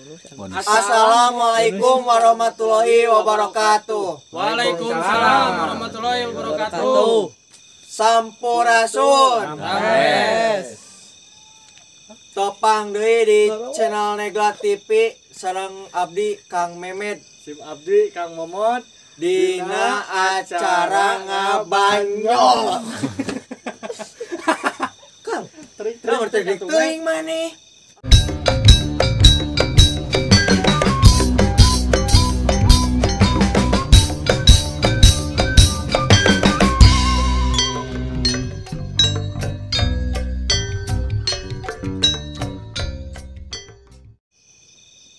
Assalamualaikum warahmatullahi wabarakatuh. Waalaikumsalam warahmatullahi wabarakatuh. Sampurasun. Topang deui di channel Negla TV sareng abdi Kang Memed. Sim abdi Kang Momot Dina acara ngabanyo. Kang, trik teuing maneh.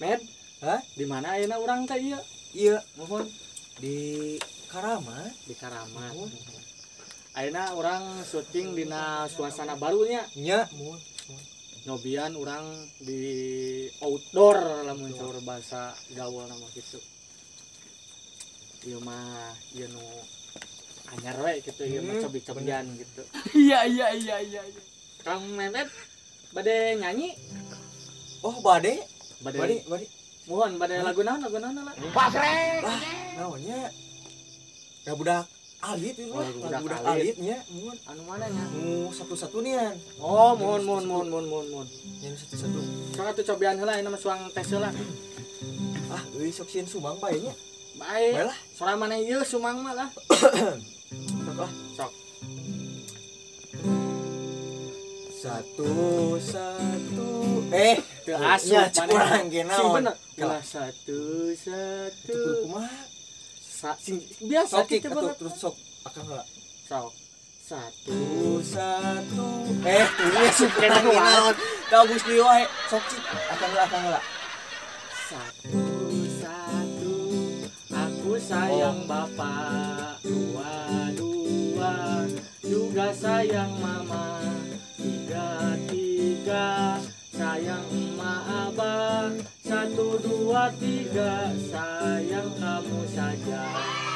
Med, Hah? di mana ayeuna urang teh ieu? Iya, Mohon di Karamat. di Karamat. Ayeuna urang syuting dina suasana barunya. Nya, Nyobian urang di outdoor lamun saur bahasa gaul nama kitu. Ieu mah ieu nu anyar we kitu ieu mah cobi-cobian gitu. Iya. Kang Mehmet bade nyanyi? oh bade. Bade. Bade. Mohon bade lagu naon lah. Naonnya? Ya budak alit itu lah, Oh, budak budak alit. alitnya, mohon. Anu mana nya? Satu-satu nian. Oh, mohon. Yang satu-satu. Sok atuh cobian heula ayeuna mah suang tes heula. Ah, euy sok sieun sumang bae nya. Bae. Bae lah. Soalnya mana ieu sumang mah lah. Sok lah. Sok. Satu. Teu asup nya curang ge Sing naon. bener. Kelas satu. Kumaha? Sing biasa Sok kitu atuh banget. terus sok akang heula. Sok. Satu. Satu. Ini suka naon. Tau Gus Dio wae. Sok cik akang heula. Satu. Aku sayang bapak. Dua. Juga sayang mama. Tiga. Sayang emak abah. 1, 2, 3. Sayang kamu saja.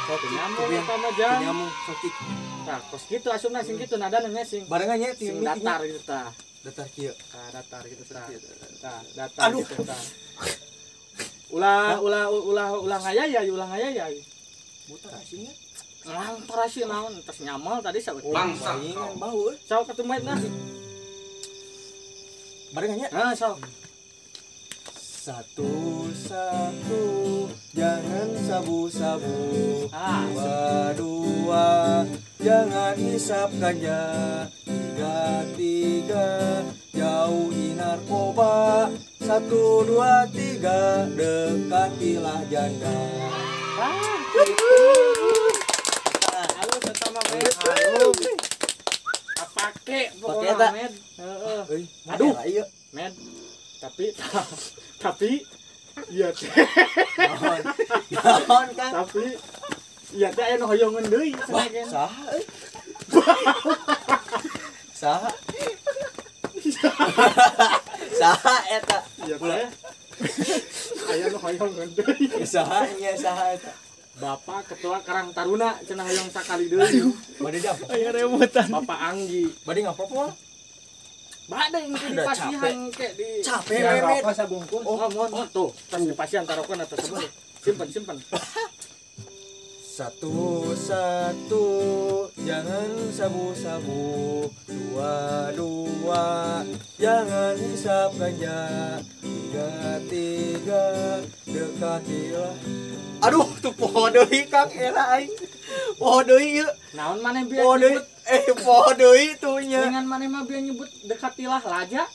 Sok Nyamuk sama jam. nyamuk sok cik. Nah, kos gitu asupna sing gitu nadana sing Barengannya sing datar gitu tah. datar kieu. Datar gitu tah. Datar Aduh. gitu tah. Ulah ngayaya. Buta asingnya. Ngantar sih naon tos nyamal tadi saeutik. Bangsa bau. Sok ketemu nah. Barengannya. Nah, sok. Satu, jangan sabu-sabu. Dua, jangan hisap ganja. Tiga, jauhi narkoba. 1, 2, 3, dekatilah janda. Halo sama Med. Apake pokoknya Pake, Med. Heeh. Euy, Aduh. ieu. Med. Tapi iya teh. Naon Kang? Tapi iya teh aya nu hoyongeun deui sanegen. Saha euy? Saha? Saha eta? Iya teh. Aya nu hoyongeun deui. Saha eta? Bapak Ketua Karang Taruna cenah hoyong sakali deui. Bade jam. Aya rebutan. Bapak Anggi. Bade ngapropol? Bade yang di Udah pasihan ke di Capek, Ya, Memet. rokok sabungkus. Oh, mohon tuh. Tas di pasihan taruhkeun atau sebut. Simpen. Satu, jangan sabu-sabu. Dua, jangan hisap ganja. Tiga, dekatilah. Aduh, tuh poho deui Kang era aing. Poho deui ieu. Naon maneh bieu Poho deui. nyebut? Poho deui tuh nya. Dengan maneh mah bieu nyebut dekatilah laja.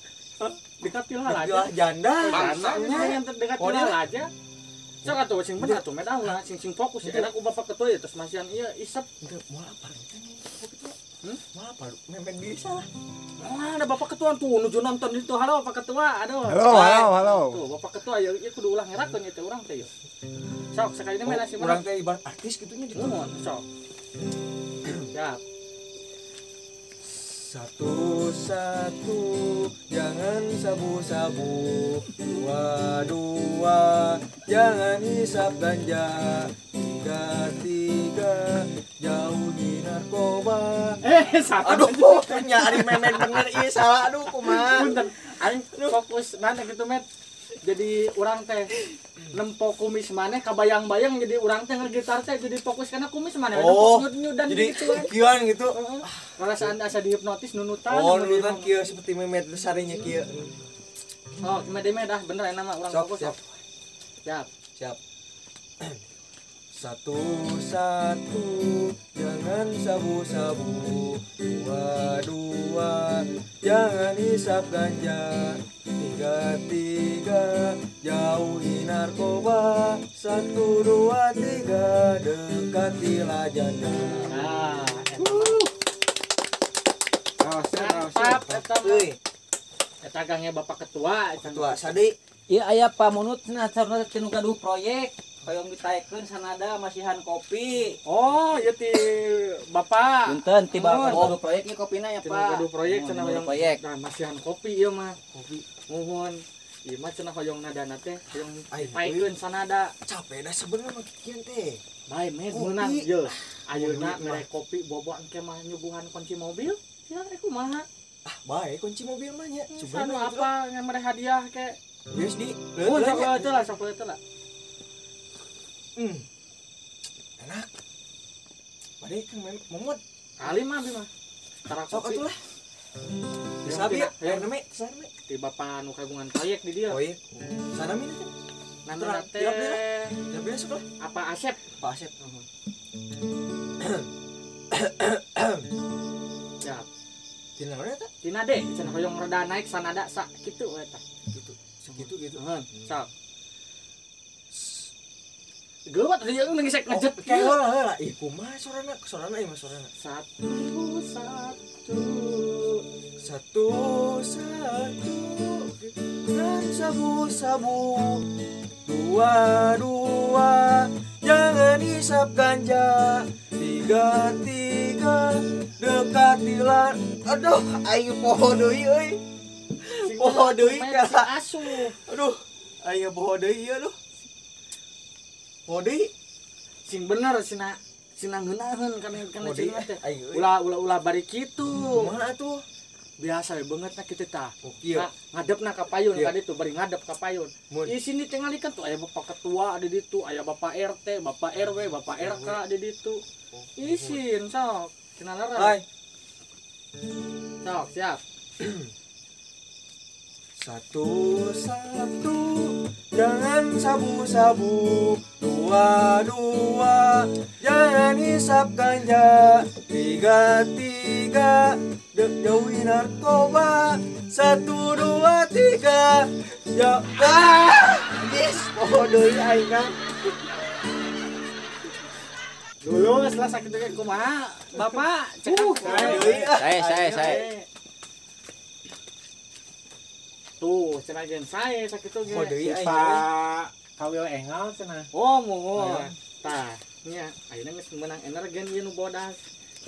Dekatilah laja. Dekatilah janda. Bangsanya yang terdekatilah laja. Sok atuh sing bener atuh met Allah sing fokus ya. Enak ku Bapak Ketua ya terus masihan ieu isep. Mau apa? Mau apa? Memen bisa lah. Oh, ada Bapak Ketua tuh nuju nonton itu. Halo Bapak Ketua. Aduh. Halo. Tuh Bapak Ketua ya kudu ulah ngerakeun ieu teh urang teh. Sok sekali ini mana sih Urang teh ibarat artis gitunya gitu. Mohon, sok. Siap. Satu, jangan sabu-sabu. Dua, jangan hisap ganja. Tiga, jauhi narkoba. Satu. Aduh, nyari memen bener ieu salah. Aduh, kumaha. Punten. Aing fokus mana gitu, Met. jadi orang teh nempo kumis maneh kabayang-bayang jadi orang teh ngegitar teh jadi fokus karena kumis maneh nempo nyut dan jadi gitu kan. kieuan gitu. Perasaan asa dihipnotis nunutan. Nunutan kieu seperti memet sarinya kieu. Oh, cuma dah bener enak mah orang fokus. Siap. Siap. Satu-satu jangan sabu-sabu, dua-dua jangan hisap ganja, tiga-tiga jauhi narkoba, satu, dua, tiga dekatilah janda. Nah, eta gangnya Bapak Ketua, Ketua Sadi. Iya aya pamunut cenah sareng tinu gaduh proyek hoyong ditaekeun sanada masihan kopi. Oh, ieu ti Bapak. Punten ti Bapak gaduh proyek ieu kopina ya Cenah Pak. gaduh proyek cenah hoyong proyek. Nah, masihan kopi ieu mah. Kopi. Mohon. Ieu mah cenah hoyong nadana teh hoyong ditaekeun sanada. Capek dah sebenarnya mah kieu teh. Bae mes meunang ieu. Ayeuna mere kopi bobo engke mah nyuguhan kunci mobil. Ya kumaha? Ah, bae kunci mobil mah nya. Anu apa yang mere hadiah ke? Geus di. Oh, sok itu lah. Enak. Bade Kang Momot. Kali mah abi mah. Tara Sok kopi. atuh lah. Sabi ya, name, sana Di Bapak nu kagungan proyek di dia. Proyek. Sana mi teh. Namanya teh Tidak biasa lah. apa Asep? Pak Asep. Siap. Tina mana eta? Tina deh, cenah hoyong rada naik sanada sak kitu eta. Gitu. Segitu gitu. Sok. Geuwat tadi yang ngegesek ngejet Kayak heula. Ih, kumaha sorana? Sorana ieu mah sorana. Satu dan sabu-sabu, dua jangan hisap ganja, tiga dekatilah. Aduh, ayo poho deui euy. Poho deui ka. Asuh. Aduh, ayo poho deui ieu aduh. Poho deui. Sing bener sina ngeunaheun kana cenah teh. Ayo. Ulah bari kitu. Kumaha atuh? Biasa we beungeut na kitu tah. Oh, kieu. Ngadepna ka payun Iya. ka ditu bari ngadep ka payun. Di sini tingalikeun tuh aya Bapak Ketua di ditu, aya Bapak RT, Bapak RW, Bapak RK di ditu. Isin sok. Cenah lara. Hai. Sok, siap. Satu jangan sabu-sabu, dua jangan hisap ganja, tiga jauhi narkoba, satu, dua, tiga yes, poho deui aing Kang. Lulus lah sakit ge kumaha? Bapak, cek Saya. Tuh, cenah gen sae sakitu ge. Poho deui aing. Pak Kawil Engal cenah. Oh, mohon. Tah, nya ayeuna geus meunang energen ieu nu bodas.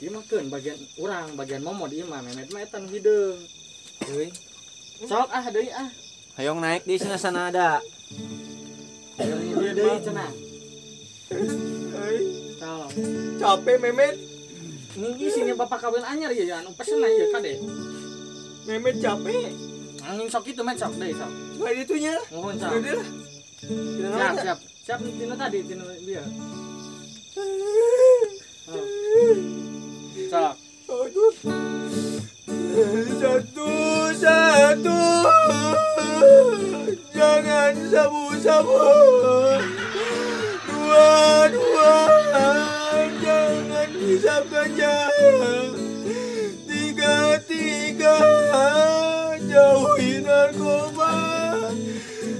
Ieu mah keun bagian urang, bagian momod ieu mah memet mah eta nu hideung. Deui. Sok deui ah. Hayong naik di sana sanada. Ieu deui cenah. Ai, Sok. capek Memet. Ninggi sini Bapak kawin anyar ieu anu pesen ieu kade. Memet capek. Angin sok itu men sok deui sok. Cuma itunya. Mohon sok. Udah lah. Siap tino tadi tino dia. Sok. Aduh. Satu jangan sabu-sabu, dua jangan hisap ganja, tiga jauhi narkoba,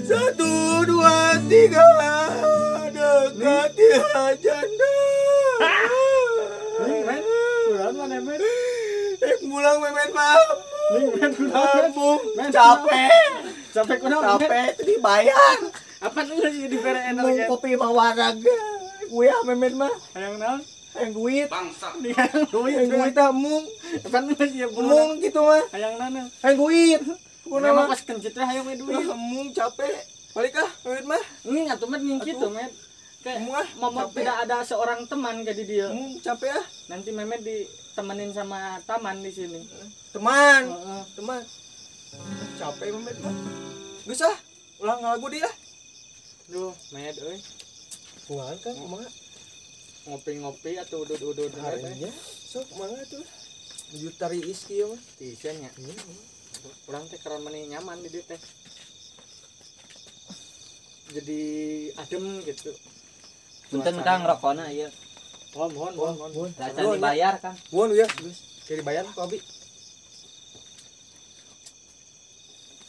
satu, dua, tiga dekati janda. Men, kurang mana men? Mulang Memet mah. Men, Mabung, Men, capek. Capek kunaon? Capek tadi bayar. Apa nu sih di bere Mau energen? kopi mah waraga. Gue Memet mah. Hayang naon? Yang duit. Yang duit Duit. ah mung. Apa nu sih ya Mung gitu mah. hayang naon? Yang duit. Kuna mah pas kencit teh hayang we duit. Mung capek. Balik ah Memet mah. Ini atuh met ning kitu met. Kayak Mung ah. momot capek. tidak ada seorang teman kayak di dia. Mung capek ah. Nanti Memet ditemenin sama taman di sini. Teman. Heeh. Teman. Capek Memet mah. Geus ah. ulang lagu dia. Duh, med euy. Kumaha kan kumaha? Ngopi-ngopi atuh udud-udud Harinya sok mangga tuh. Juta riis kieu mah. Tisen nya. Urang teh karon meni nyaman di dieu teh. Jadi adem gitu. Punten Kang rokona ieu. Mohon. Racan dibayar Kang. Mun ya, geus. Kayak dibayar ku abi.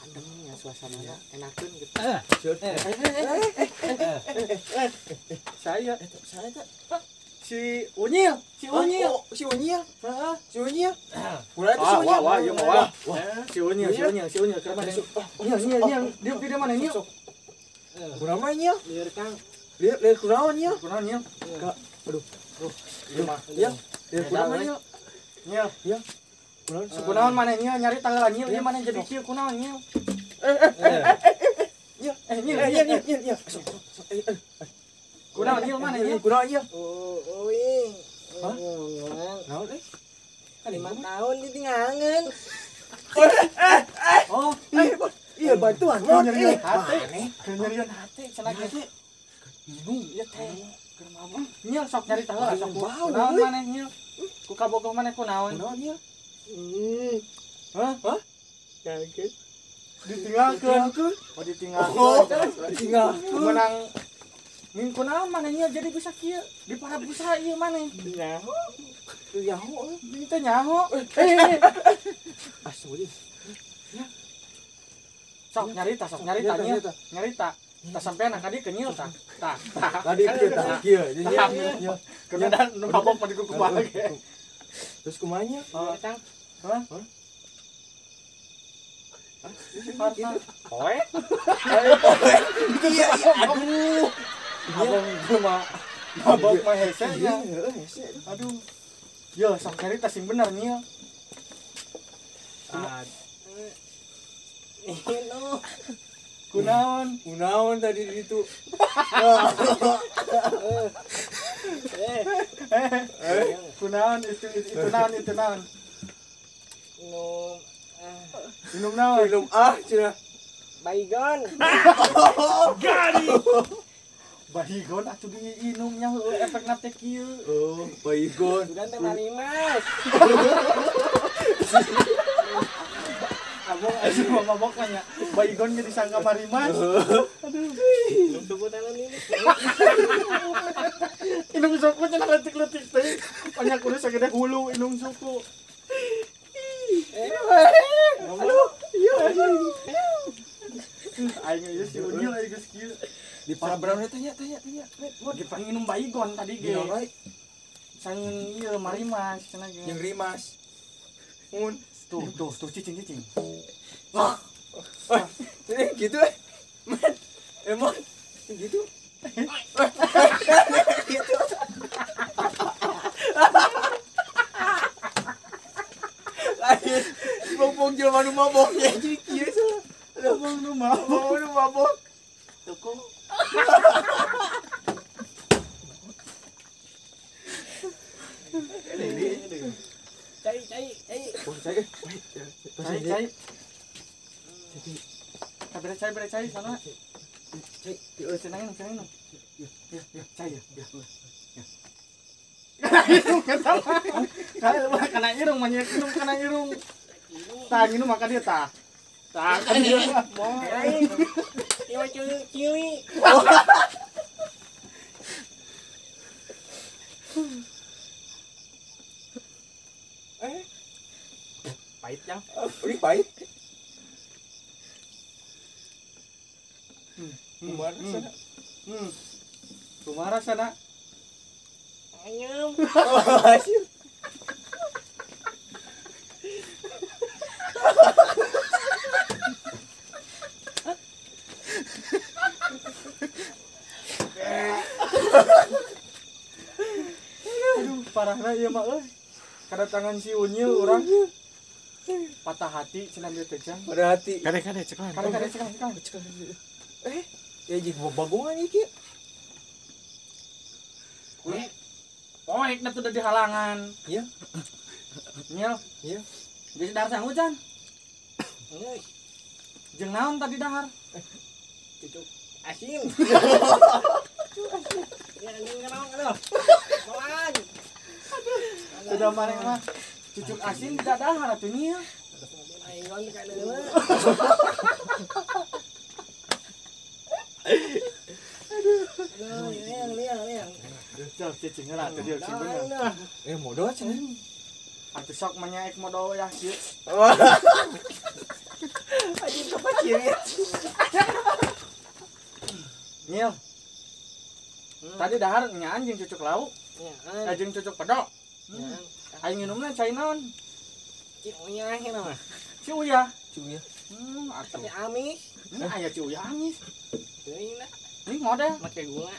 Ademnya suasananya enakeun gitu. Saya Saya si Unyil. si Unyil. Si Unyil. Heeh. Si Unyil. Ulah itu si Wah, Unyil. wah, ieu mah wah. Si Unyil keur mana? Nyil. Dia mana Nyil? Kunaon mah Nyil? Lieur Kang. Lihat kunaon Nyil? Kunaon Nyil? Ieu mah. Ya. Lihat kunaon mah Nyil? Nyil. Ya. Kunaon? Kunaon mana Nyil nyari tanggalan Nyil ieu mana jadi kieu kunaon Nyil? Nyil. Nyil. Nyil. Kunaon Nyil mana Nyil? Kunaon Nyil? Wing. Hah? Ngomong. Naon eh? 5 tahun ditinggalkan. Oh, Iya bantuan Keur mon. nyerian hate. Keur nyerian hate cenah ge. Minum ieu teh. Keur mabuk. Nyil sok nyari tanggalan sok Bau, kunaon euy. mana Nyil? Ku kabogoh mana kunaon? Kunaon Nyil? Hah? Kaget. Ditinggalkeun. Oh, Oh, ditinggalkeun. tinggal. Menang min kunaon mana Nyil jadi bisa kieu? Di para busa ieu mana? Nyaho. Tuh yaho. Ini teh nyaho. Asli. Sok nyarita Nyil. Nyarita. Tak sampean ka dieu ke Nyil tah. Tah. Tadi kieu tah kieu. Nya. Kemudian nu mabok pada kuku bage. Terus kumaha Nyil? Kang. Hah? Poe? Iya, aduh. Abang cuma mabok mah hese Iya, nya. hese. Aduh. Yo, sok nyarita sing bener Nyil. Kunaon? Kunaon tadi di situ? Kunaon itu naon? Minum naon? Minum cenah. Baygon. Bahigon atuh diinumnya heueuh efekna teh kieu. Oh, baygon. Sudah teh Marimas. Abang asuh mabok nya. Bahigon jadi sangka Marimas. Sebutan ini. Inung suku cenah letik-letik teh. Banyak kudu sagede hulu inung suku. Aduh, iya. Aing ieu si Unyil aya geus kieu. Di parabraun tanya. Wah, dipanggil minum Bahigon tadi ge. Minum bae Sangeun ieu Marimas cenah ge. yang rimas. Mun. Tuh cicing. Gitu Man. Emang gitu. Gitu. Lain. Bong jelema nu mabok ya jadi kieu salah. Abang nu mabok. Bong nu mabok. Tuku. Cai. Oh, saya. Cai. Bere cai sana. Senangin. Ya, cai ya. Kana irung mah minum kana irung. Tah minum maka dia tah. Tah kan dia. Ieu ciwi. Pahit yang. Ini pahit. Kumara sana. Anyam. Aduh, parahna ieu mah euy. Kedatangan si Unyil urang patah hati cenah dia teh can. Pada hati. Kade ceklan. Ya jadi bagongan iki. Poek na tuh udah di halangan. Iya. Nyel. Iya. Geus dahar sangu can. Euy. Jeung naon tadi dahar? cucuk asin. Ya anjing kenapa aduh. Mawan. Sudah mana mah cucuk asin di dadahan atuh nya. Ayon ka deuleu. Aduh, liang. Cok cicing lah teh dia sing bener. Modal cenah. Atuh sok menyaek modal ya kieu. Anjing kepacirit. Nyil. Tadi dahar nya anjing cucuk lauk, Ya, anjing cucuk pedok. Aing nginumna cai naon? cik uyah ini mah. Si Uya. Cuy ya. Atuh. Tapi amis. Ini aya si Uya amis. Teuing lah, Ini model make gula.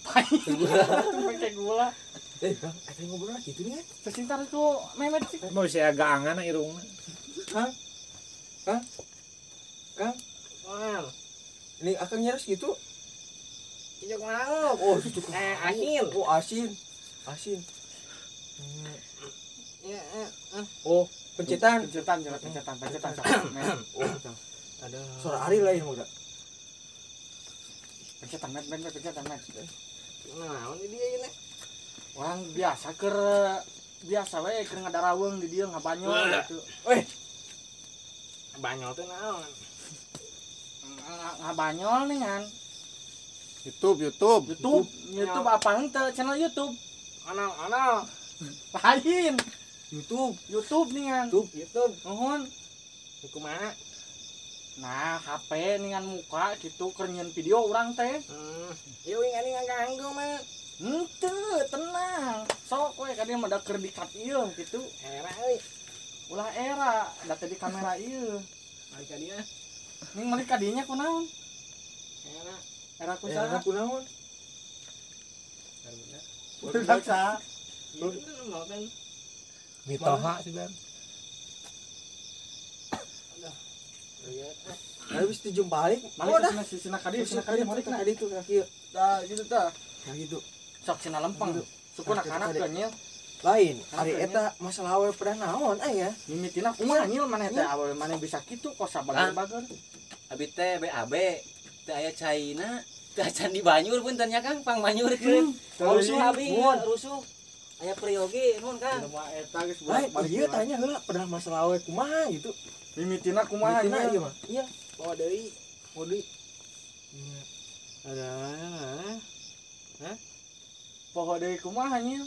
pakai gula. Kang, atuh ngobrol gitu nih. Sesintar tuh memet sih. Mau saya agak angan irungna. Kang, Wah, ini akan nyaris gitu. cucuk lauk. Oh, cucuk. Asin. Oh, asin. Asin. Ya, Oh, pencetan. Pencetan sok. Met. Oh, Kang. aduh. Suara Ari lain udah. Pencetan met. Naon di dia ini? Orang biasa biasa we keur ngadaraweng di dieu ngabanyol gitu. Banyol teh naon? Ngabanyol nih kan. YouTube. YouTube apa henteu channel YouTube. Ana. Lain. YouTube. Nih kan. YouTube. Nuhun. Kumaha? Nah, HP ningan muka gitu keur nyieun video urang teh. Ieu ingani ngaganggu mah. Henteu, tenang. Sok we ka dieu mah da keur di-cut ieu gitu. Era euy. Ulah era, da teh di kamera ieu. Balik ka dia. Ning meuli ka dinya kunaon? Era. Era ku Ya, saha? aku naon? Budak saha? Itu mau kan. Mitoha sih Bang. Habis dijum balik. Malik sina ka dieu, sina ka dieu malik na. Tadi itu kaki. Tah gitu tah. Nah gitu. Sok sina lempeng. Sukuna kana teh nyil. Lain, ari eta masalah awe pernah naon aya. Mimitina kumaha nyil maneh teh awewe maneh bisa kitu kok sabager-bager. Abi teh BAB teh aya caina teh acan di Banyur punten nya Kang pang Banyurkeun. Rusuh abi rusuh. Aya priyoge nuhun Kang. Mah eta geus Lain, balik ieu tanya heula pernah masalah awe kumaha gitu. Mimitina kumaha Mitina ieu nyil. mah. Iya, Oh deui. modi. Ada. Poho deui kumaha nyil.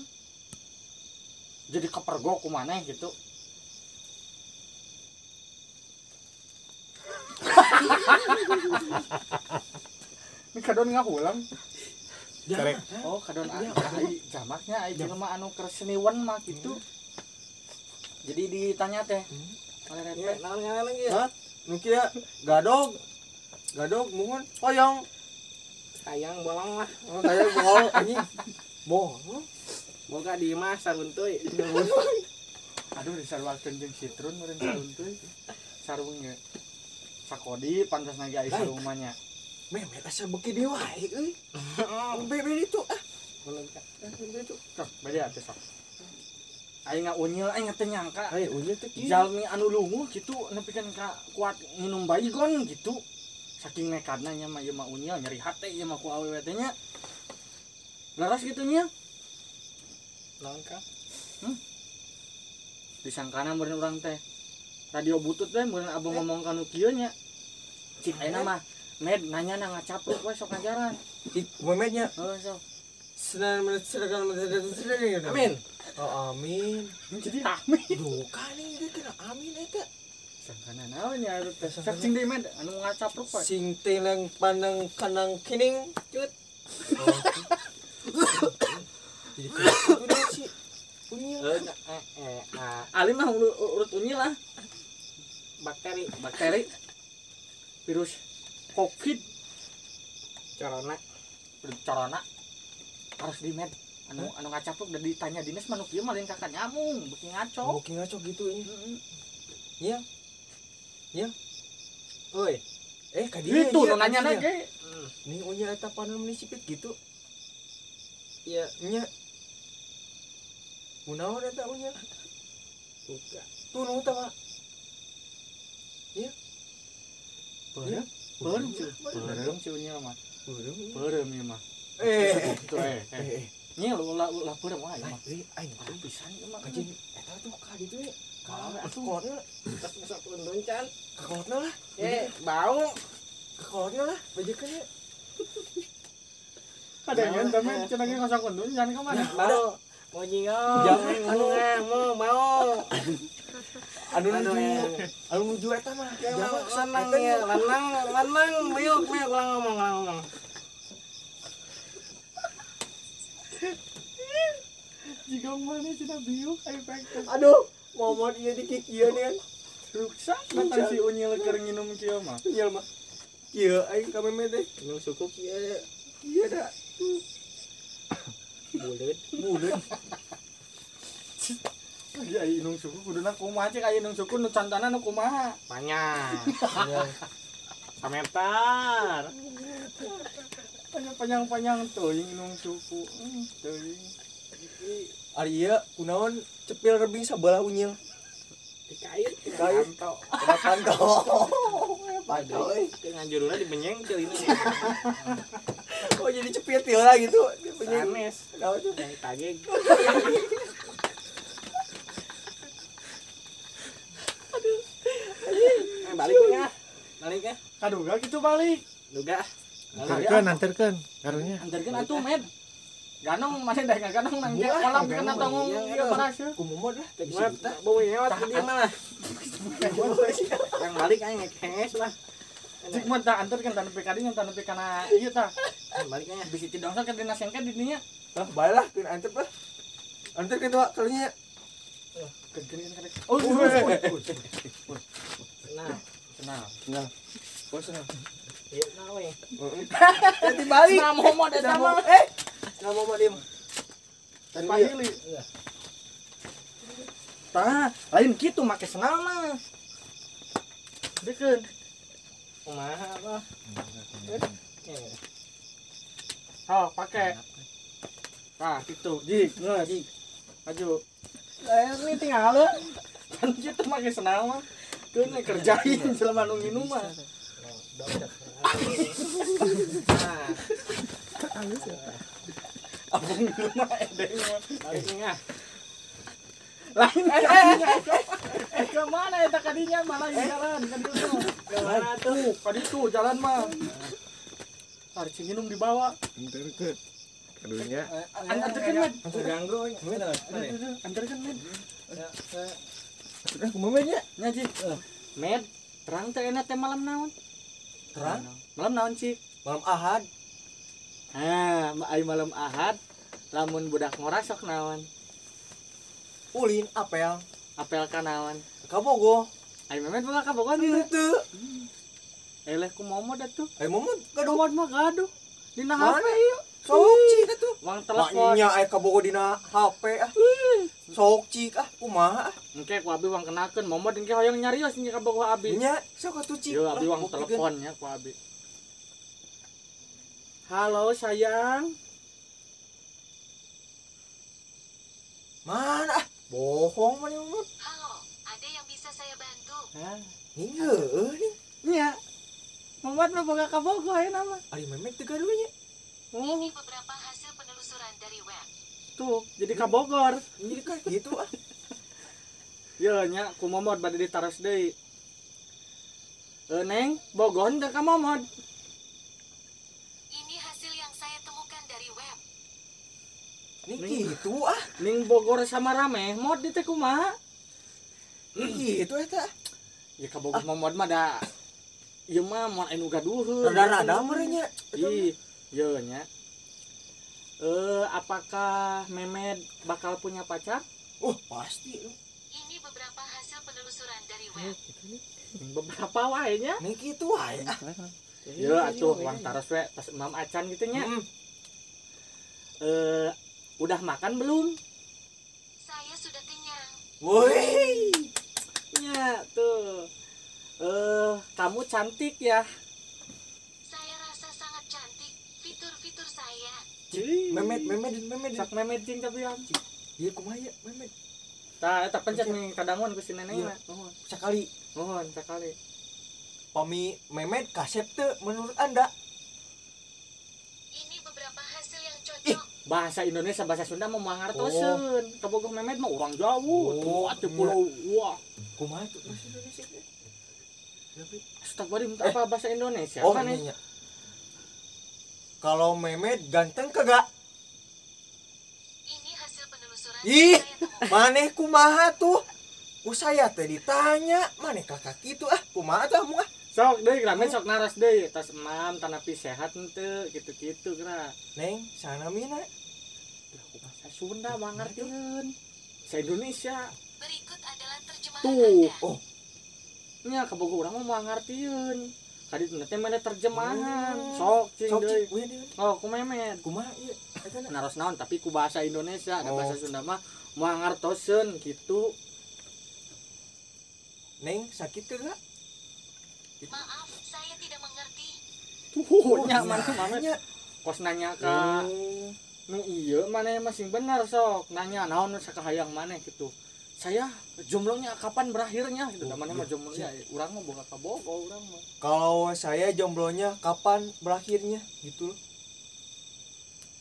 Jadi kepergok kumaneh gitu. Ini kadon ngahulang. Karek. Oh, kadon ai jamaknya ai jelema anu keur seniwan mah gitu. Jadi ditanya teh. Oleh Ya, Repe. naon ngaran lagi? Hah? Nu kieu gadog. Gadog muhun hoyong. Sayang bolong lah. Oh, kayak bohol anjing. Bohol. Boga di mah saruntuy. Aduh disarwakeun jeung Citrun meureun saruntuy. Sarungnya sakodi pantas nage aya sarung mah nya. Memet asa beuki deui wae euy. Bebe itu ah. Sok bade atuh sok. Aing ngaunyil aing teu nyangka. Ai unya teh kieu. Jalmi anu lunguh gitu nepikeun ka kuat nginum baygon gitu. Saking nekatna nya mah ieu mah unyil nyeri hate ieu mah ku awewe teh nya. Laras gitu nya. Naon Kang? Disangkana meureun urang teh. Radio butut teh meureun abang ngomong kanu kieu nya. Cik ayeuna mah med nanya na ngacapluk we sok ngajaran. Memetnya Heuh sok. senang menceritakan menceritakan. Amin. Oh, amin. Jadi amin. Duh, kali ini kena amin eta. Sangkana naon nya atuh teh. Sok cing deui med anu ngacapluk we. Sing teleng pandang kanang kining cut. Jadi kudu sih. Punya. Ali mah urut unyil lah. Bakteri Virus Covid corona. corona harus di med anu ngacapluk udah ditanya dinas manuk ieu mah lain kakak nyamung beuki ngaco. Oke ngaco gitu ini. Iya. Iya. Oi. Ka dia. Itu nu nanya na ge. Nih unya eta panon menisipit gitu. Iya. Nya. Munaon eta unya? Buka. Tuh nu tah. Iya. Iya. Peureum si unyil mah. Urang. Peureum ieu mah. Tuh Nyil ulah peureum wae mah. Aing Pisan ieu mah. anjing eta tuh ka ditu we. Ka atuh. Kolotna, Tas sok undun can. ka kolotna lah. Bau. Ka kolotna lah, bejekeun ya. Kadengan tapi cenah ge ngosok undun jangan ka mana. Bau. Mau nyingong. Jangan, mau. Anu nuju eta mah. Lanang, miuk ulang ngomong. Jika mana cenah biuk efek. Aduh, momot ieu dikikieun kan. Ruksak matan si unyil keur nginum kieu mah. Ieu mah. Kieu aing ka meme teh. Minum suku kieu. Ieu da. Buleut. Ya inung suku kuduna kumaha cek aya inung suku nu cantana nu kumaha. Panjang. Sameter. Panjang teuing inung suku. Teuing. Ari ieu kunaon cepil rebing sabelah unyil. Dikait. Kayu. Kanto. Panto euy. Nganjurna dibenyeng teh ini. Oh jadi cepil teh lah gitu. Penyeng. Sanes. Naon tuh? Yang tageg. Balik ya. Balik ya. Kaduga gitu balik. Duga. Anterkeun karunya. Antarkeun atuh med. Ganong mana dah ganong nang dia kolam kena tanggung ieu paraseu. Kumomod lah. Buat bau nyewat ke dia mah. Yang balik aing ngekenges lah. Cik mah tah antarkeun tan nepi ka dinya tan nepi kana ieu tah. Baliknya. Bisi tidongsa ke dina sengke di dinya. Lah bae lah keun antep lah. Antep kitu kalunya. Keun. Oh, Nah, Senang. bos nah. ieu na we. Jadi balik. Nah momod eta mah. Nah mau dia mah. Tadi pahili. Tah, lain kitu make senal mah. Dikeun. Kumaha apa? Oh, pakai. Nah, gitu. Jik, ngeus. Maju. Ini tinggal lu. Kan kita make senal mah. Keun kerjain selama nu nginum mah. Nah, Abang minum mah edeng mah. baliknya. Lain ke mana eta kadinya malah jalan kan dulu. Kemana tuh? Kaditu jalan mah. Tarik si minum dibawa. Anterkeun. Karunya. Antarkeun med. Ganggu we. Antarkeun med. Udah kumaha nya? Nya Cik. Med, terang teh enak teh malam naon? Terang? Malam naon Cik? Malam Ahad. Ai malam Ahad lamun budak ngorasok naon? Ulin apel. Apel ka naon? Kabogo. Ai memet mah kabogoh teh. Teu. Eleh ku momod atuh. Ai momod gaduh. Momod mah gaduh. Dina Mana? HP ieu. Sok cik atuh. Uang telepon. Maknya ai kabogo dina HP ah. Sok cik ah kumaha ah. Engke ku abi uang kenakeun momod engke hoyong nyarios nya kabogoh abi. Nya sok atuh cik. Yo abi uang teleponnya ku abi. Halo sayang. Mana ah? Bohong mah momod. Halo, ada yang bisa saya bantu? Nih heueuh nih. Nya. Momod mah boga kabogoh ya nama. Ari memet teu gaduh nya. Ini beberapa hasil penelusuran dari web. Tuh, jadi ka Bogor. Jadi kan gitu ah. Yo nya ku momod bade ditaros deui. Neng, Bogor teh ka momod. Ini hasil yang saya temukan dari web. Nih gitu ah. Ning Bogor sama rame, mod di teh kumaha? Nih gitu eta. Ya ka Bogor momod mah da. Ieu mah mod anu gaduheun. Rada-rada mah nya. Ih, yo nya. Apakah Memed bakal punya pacar? Pasti. Ini beberapa hasil penelusuran dari web. Beberapa wae nya. Nih gitu wae ah. Yo atuh uang taros we tas Mam Acan gitu nya. Udah makan belum? Saya sudah kenyang. Woi. Ya tuh. Kamu cantik ya. Saya rasa sangat cantik. Fitur-fitur saya. Memet. Sak Memed cing tapi am. Ieu kumaha ya memet? Tah eta pencet nih kadangon ku si neneng mah. Sakali. Mohon sekali. Pami Memet kasep teu menurut Anda? Ini beberapa hasil yang Ih, cocok. Bahasa Indonesia bahasa Sunda mah mangartoseun. Kabogoh memet mah orang Jawa. Oh, Atuh pulau wah. kumaha tuh bahasa Indonesia? Astagfirullah apa bahasa Indonesia? Oh, Kan iya. Kalau Memet ganteng kagak? Ini hasil penelusuran Ih, yang saya temukan. maneh kumaha tuh? Ku saya teh ditanya, maneh kakak gitu kumaha tuh amu sok deui gramen sok naras deui tas emam tanapi sehat henteu kitu-kitu kira. Neng, sana mina. Bahasa Sunda mangartieun. Sa Indonesia. Berikut adalah terjemahan Tuh. Anda. Oh, Nya kabogoh urang mah mangartieun. Kadituna teh mana terjemahan. Sok cing sok deui. cik, weh deui. Oh, ku memet. Kumaha ieu? Eta na. Naros naon tapi ku bahasa Indonesia, ada Oh. bahasa Sunda mah mangartoseun gitu. Neng, sakit kagak? Maaf, saya tidak mengerti. Tuh, nya iya, mana mana nya. kos nanya ka Oh. nu ieu maneh masing benar sok nanya naon sakahayang maneh gitu. Saya jomblonya kapan berakhirnya gitu. Oh, Namanya iya. mah jomblonya urang mah boga kabogo urang mah. Kalau saya jomblonya kapan berakhirnya gitu loh.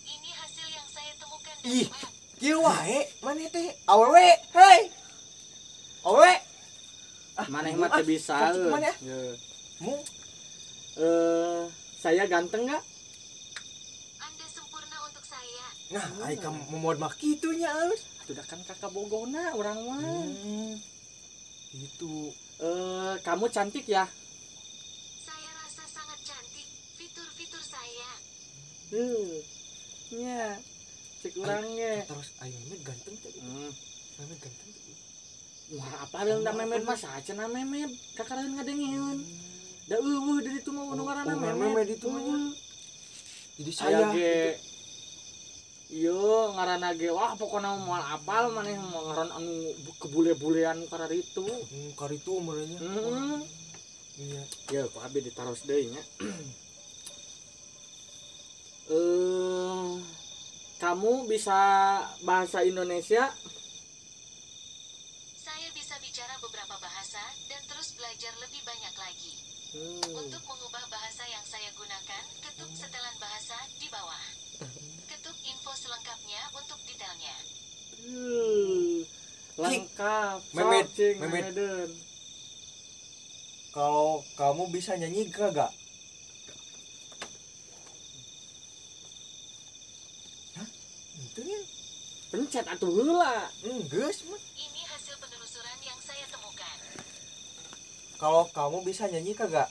Ini hasil yang saya temukan Ih. dari web. Kieu wae maneh teh. Awewe, hei. Awewe. Maneh mah teu bisa. Cacing kemana ya? Ye. Mu Saya ganteng enggak? Anda sempurna untuk saya. nah, ai kamu memod mah kitu nya alus. Atuh da kan kakak bogona urang mah. Gitu. Kamu cantik ya? Saya rasa sangat cantik. Fitur-fitur saya. Nya. Cek urang ge. Terus ai Memet ganteng teh. Memet ganteng teh. Wah, apa ada memet mah saja na memet. Kakareun ngadengieun. Da eueuh dari itu mah nu ngaranna Oh, memet. memet itu mah nya. Jadi Saya saya ge ieu ngaranna ge wah pokona moal apal maneh mah ngaran anu kebule-bulean karena itu. karitu merenya. Iya. Ya, ku abi ditaros deui nya. Kamu bisa bahasa Indonesia? Saya bisa bicara beberapa bahasa dan terus belajar lebih banyak lagi. Untuk mengubah bahasa yang saya gunakan, ketuk setelan bahasa di bawah. Ketuk info selengkapnya untuk detailnya. Lengkap. Memet, Sok, Cing, Memet. Memeden. Kalau kamu bisa nyanyi kagak? Hah? Itu ya? Pencet atuh heula. Geus mah. Ini hasil penelusuran yang saya temukan. Kalau kamu bisa nyanyi kagak?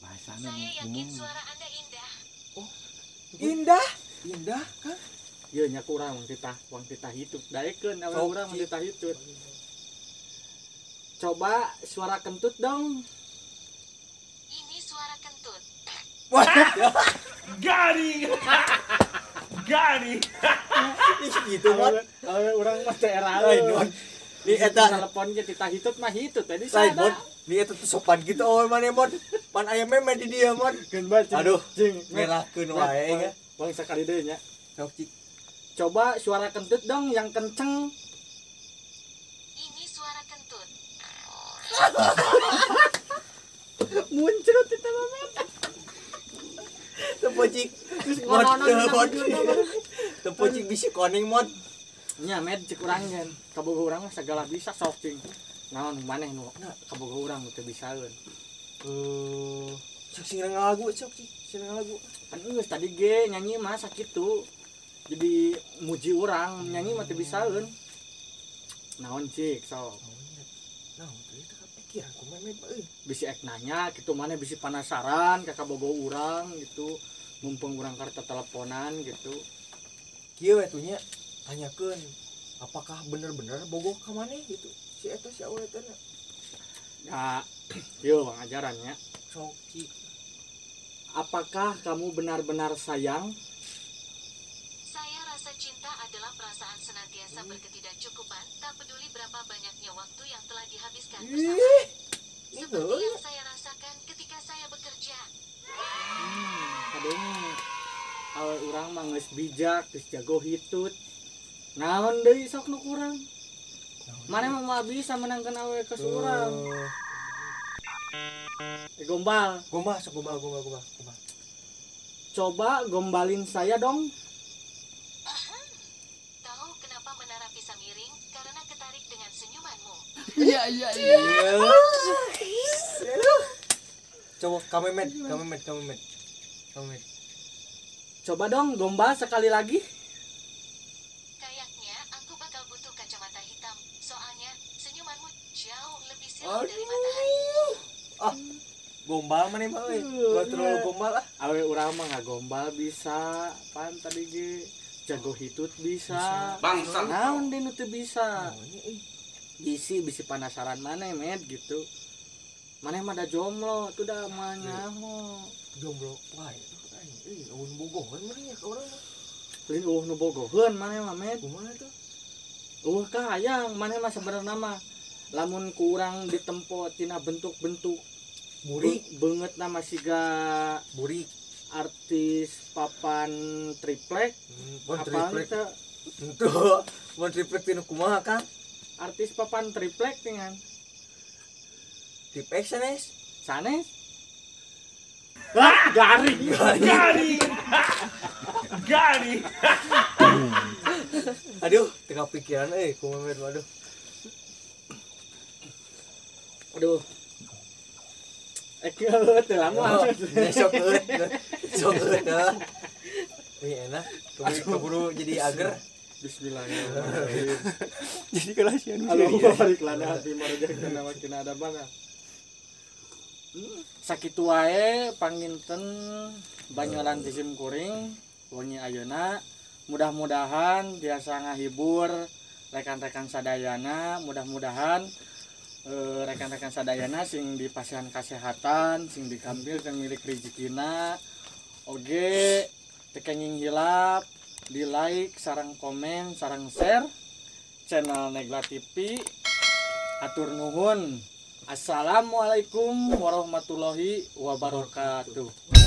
Bahasana Saya yakin suara Anda indah. Indah. Indah kan? Ieu nya kurang wang titah hitut. Daekeun awe Sok, urang Cing. titah hitut. Coba suara kentut dong. Ini suara kentut. Wah, gitu mah. Awe urang mah daerah. Lain mon. Ni eta telepon ge titah hitut mah hitut tadi lain mon. sada. Ni eta tuh sopan gitu oh mana mon. Pan aya meme di dia mon. Geun bae, Cing. Aduh, Cing. ngerahkeun wae ya. Bang sakali deui nya. Sok cik. Coba suara kentut dong yang kenceng. Ini suara kentut. Muncrat itu mah. Tepocik. Mod. Tepocik bisi koning mod. Nya med cek urang gen. Kabogoh urang mah sagala bisa sok cing. Naon maneh nu kabogoh urang teu bisaeun. Sok sing ngalagu sok cik. Sing ngalagu. Kan geus tadi ge nyanyi mah sakitu. Jadi muji urang nyanyi mah teu bisaeun. Naon cik sok. Nah, itu kepikiran ku meme euy. Bisi ek nanya gitu maneh bisi penasaran ka kabogoh urang gitu. Mumpung urang kareta teleponan gitu. Kieu we tuh nya tanyakeun apakah bener-bener bogoh ka maneh gitu. Si eta si awewe teh Ya, yuk bang ajarannya. sok cik. Apakah kamu benar-benar sayang? Saya rasa cinta adalah perasaan senantiasa berketidakcukupan, tak peduli berapa banyaknya waktu yang telah dihabiskan bersama. Ih. Seperti yang saya rasakan ketika saya bekerja. Kadang awe urang mah geus bijak, geus jago hitut. Naon deui sok nu kurang? Mana mah moal bisa menangkan awe ke urang. Gombal. Gombal, sok gombal. Coba gombalin saya dong. Tahu kenapa menara bisa miring? Karena ketarik dengan senyumanmu. Iya. Coba kamemet. Coba dong gombal sekali lagi. Kayaknya aku bakal butuh kacamata hitam. Soalnya senyumanmu jauh lebih silau dari matahari. Gombal mana mah euy. Gua terlalu gombal lah. Awe urang mah ngagombal bisa. Pan tadi ge jago hitut bisa. Bangsa. Naon dinu teu bisa. Bisi penasaran mana med gitu. Mana mah da jomblo tuh da manya mo. Jomblo. Wah, euy bogohan mana ya ka urang mah. Lin nu bogoheun mana mah med. Kumaha tuh? Ka hayang mana mah sebenarnya mah lamun ku urang ditempo tina bentuk-bentuk Burik. banget nama siga Burik. artis papan triplek Bon apa triplek. itu Tuh, bon triplek tinu kumaha Kang? artis papan triplek dengan Tip action es. sanes garing Aduh, tengah pikiran kumaha waduh. aduh teu lama Sok eut dah. Enak. Keburu jadi ager. bismillahirrahmanirrahim Jadi kelasian. Allahumma barik lana fi marjakana wa qina adzabannar. Sakitu wae panginten banyolan tisim kuring wengi ayeuna mudah-mudahan biasa ngahibur rekan-rekan sadayana, mudah-mudahan rekan-rekan sadayana sing di pasihan kesehatan, sing dikambil yang milik rezekina oge tekenging hilap di like, sarang komen, sarang share channel Negla TV. Atur nuhun. Assalamualaikum warahmatullahi wabarakatuh.